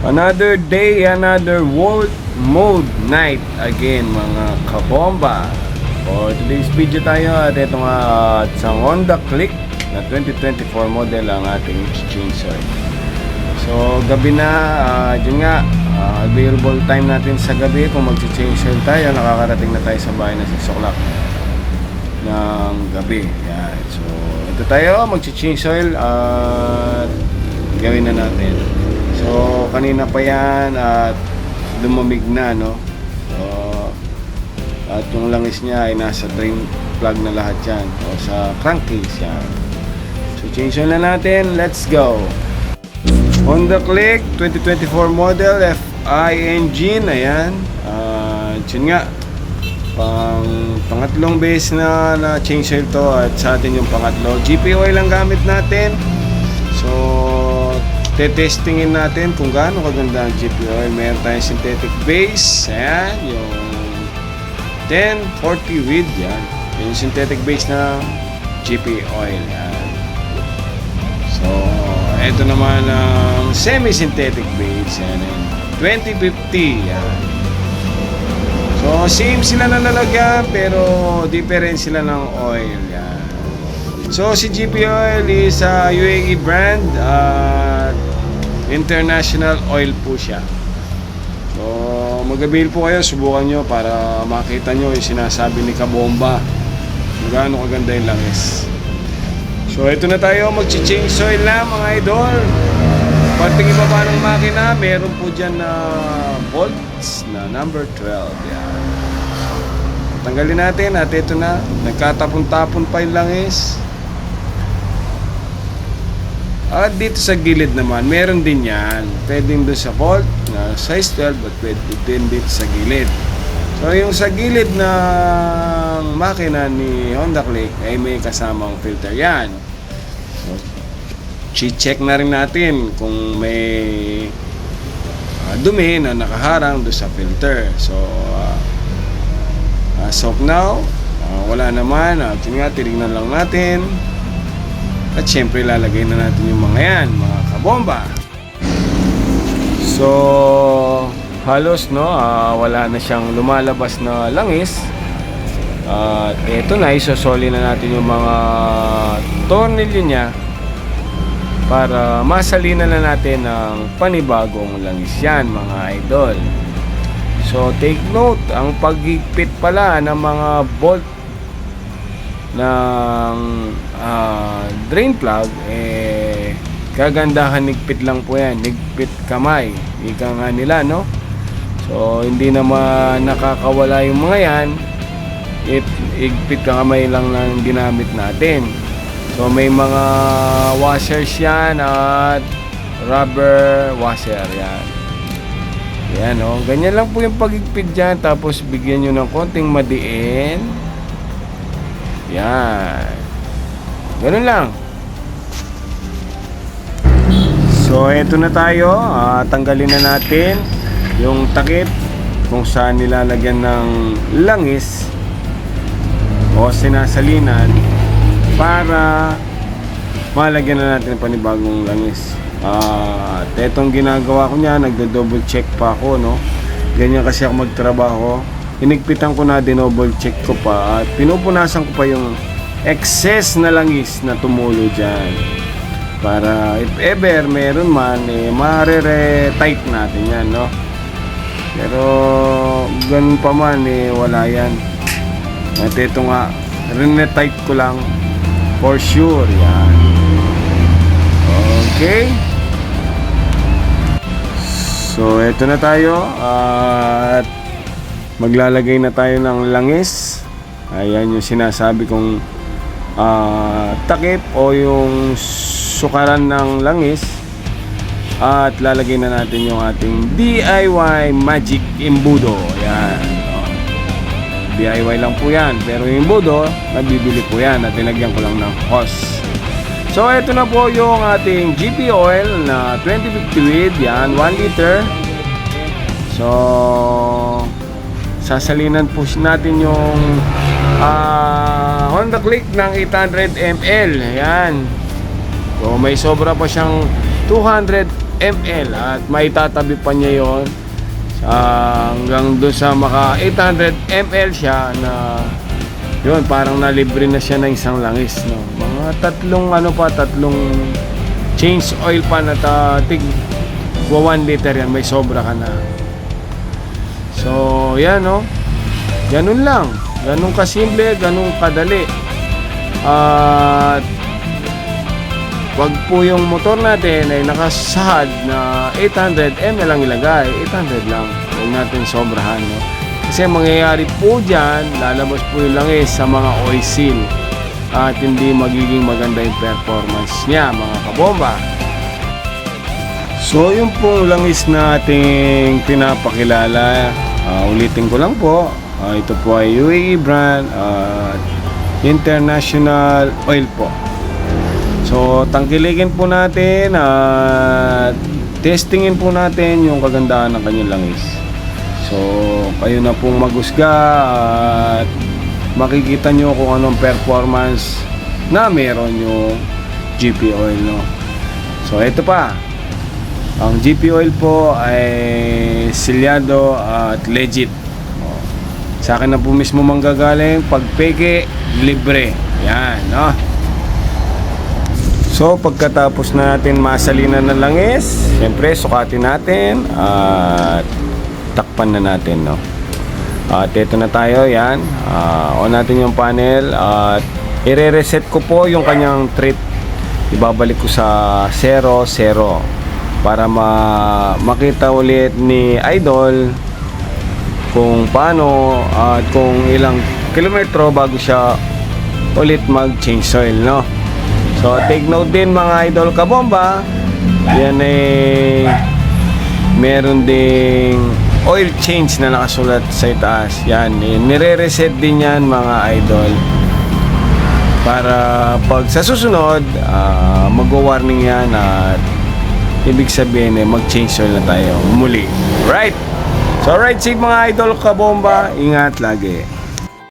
Another day, another world mode night again mga kabomba. For today's video tayo at ito nga sa Honda Click na 2024 model ang ating exchange oil. So gabi na, yun nga, available time natin sa gabi kung mag-change oil tayo. Nakakarating na tayo sa bahay na 6 o'clock ng gabi. Yan. So ito tayo, mag-change oil at gawin na natin. So kanina pa yan at lumamig na, no? So, at yung langis niya ay nasa drain plug na lahat yan o sa crankcase yan. So change oil na natin, let's go. Honda Click 2024 model FI engine, ayan. Yun nga, pangatlong base na change oil to at sa atin yung pangatlo. GP oil ang gamit natin. So testingin natin kung gaano kaganda ang GP oil. Meron tayong synthetic base, ayan, yung 1040 width, yan, yung synthetic base na GP oil, yan. So ito naman ang semi-synthetic base, yan, 2050, yan. So same sila na lalagyan pero different sila ng oil, yan. So si GP oil is UAE brand at international oil po siya. So mag-avail po kayo, subukan nyo para makita nyo yung sinasabi ni Kabomba kung gaano kaganda yung langis. So ito na tayo, mag-change oil na mga idol. Parting ibaba ng makina, meron po dyan na bolts na number 12, yan. Tanggalin natin at ito na, nagkatapon-tapon pa yung langis. At dito sa gilid naman, meron din yan. Pwedeng doon sa bolt na size 12 at pwede din dito sa gilid. So yung sa gilid ng makina ni Honda Click ay may kasamang filter yan. So check na rin natin kung may dumi na nakaharang doon sa filter. So as of now, wala naman. Yun nga, tinignan lang natin. At syempre lalagay na natin yung mga yan, mga kabomba. So halos, no, wala na siyang lumalabas na langis. At eto na, isosoli na natin yung mga tornilyo niya para masalina na natin ng panibagong langis yan, mga idol. So take note, ang paghigpit pala ng mga bolt ng drain plug, kagandahan higpit lang po yan, higpit kamay, ika nga nila, no? So hindi naman nakakawala yung mga yan, higpit kamay lang lang ginamit natin. So may mga washers yan at rubber washer yan. Yan, no? Ganyan lang po yung paghigpit dyan, tapos bigyan nyo ng konting madiin. Yan. Ganun lang. So eto na tayo, tanggalin na natin yung takip kung saan nilalagyan ng langis o sinasalinan para malagyan na natin ng panibagong langis. At etong ginagawa ko niya, nagdo-double check pa ako, no? Ganyan kasi ako magtrabaho. Hinigpitan ko na, dinouble check ko pa at pinupunasan ko pa yung excess na langis na tumulo dyan para if ever meron man, mare-retight natin yan, no? Pero ganun pa man, wala yan. At ito nga, rinetight ko lang for sure, yan. Okay, so ito na tayo at maglalagay na tayo ng langis. Ayan yung sinasabi kong takip o yung sukaran ng langis. At lalagay na natin yung ating DIY Magic Embudo. Ayan, DIY lang po yan, pero yung embudo nabibili po yan at tinagyan ko lang ng hose. So ito na po yung ating GP oil na 2050 width, yan, 1 liter. So sasalinan po natin yung Honda Click ng 800 ml. Ayan. So may sobra pa siyang 200 ml at maitatabi pa niya yon hanggang doon sa maka 800 ml siya na yun, parang nalibre na siya ng isang langis, no? Mga tatlong change oil pa na tig 1 liter yan, may sobra ka na. So yan, no? Ganun lang, ganun kasimple, ganun kadali. At wag po yung motor natin ay nakasahad na 800 ml lang ilagay, 800 lang, huwag natin sobrahan, no? Kasi mangyayari po dyan, lalabas po yung langis sa mga oil seal at hindi magiging maganda yung performance niya, mga kabomba. So yung pong langis na ating pinapakilala, ulitin ko lang po, ito po ay UAE brand at International Oil po. So tangkilikin po natin at testingin po natin yung kagandahan ng kanyang langis. So kayo na pong maghusga at makikita nyo kung anong performance na meron yung GP Oil, no? So ito pa, ang GP Oil po ay silyado at legit. Sa akin na po mismo manggagaling, pag peke, libre. Yan, no? So pagkatapos natin masalinan ng langis, siyempre sukatin natin at takpan na natin, no? At ito na tayo, yan. On natin yung panel at i-reset ko po yung kanyang trip. Ibabalik ko sa 0, 0 para makita ulit ni Idol kung paano at kung ilang kilometro bago siya ulit mag-change oil, no? So take note din mga idol kabomba, yan ay meron ding oil change na nakasulat sa itaas. Yan, nire-reset din yan mga idol para pag sa susunod mag-warning yan at ibig sabihin mag-change oil na tayo muli. Right? So right safe mga idol kabomba, ingat lagi.